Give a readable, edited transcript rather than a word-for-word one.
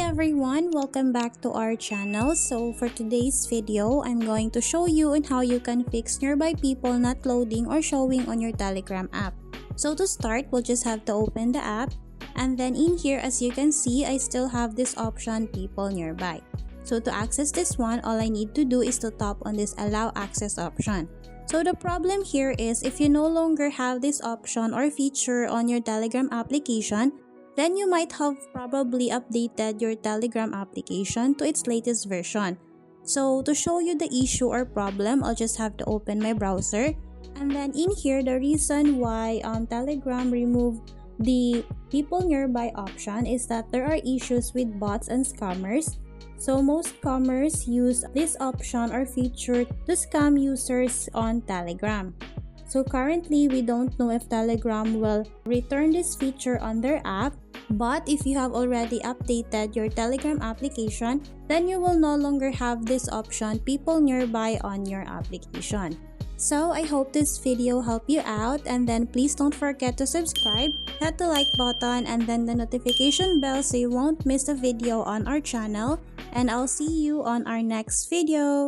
everyone, welcome back to our channel. So for today's video, I'm going to show you on how you can fix nearby people not loading or showing on your Telegram app. So to start, we'll just have to open the app, and then in here, as you can see, I still have this option, people nearby. So to access this one, all I need to do is to tap on this allow access option. So the problem here is if you no longer have this option or feature on your Telegram application, then you might have probably updated your Telegram application to its latest version. So to show you the issue or problem, I'll just have to open my browser. And then in here, the reason why Telegram removed the people nearby option is that there are issues with bots and scammers. So most scammers use this option or feature to scam users on Telegram. So currently, we don't know if Telegram will return this feature on their app, but if you have already updated your Telegram application, then you will no longer have this option, people nearby, on your application. So I hope this video helped you out, and then please don't forget to subscribe, hit the like button, and then the notification bell so you won't miss a video on our channel, and I'll see you on our next video.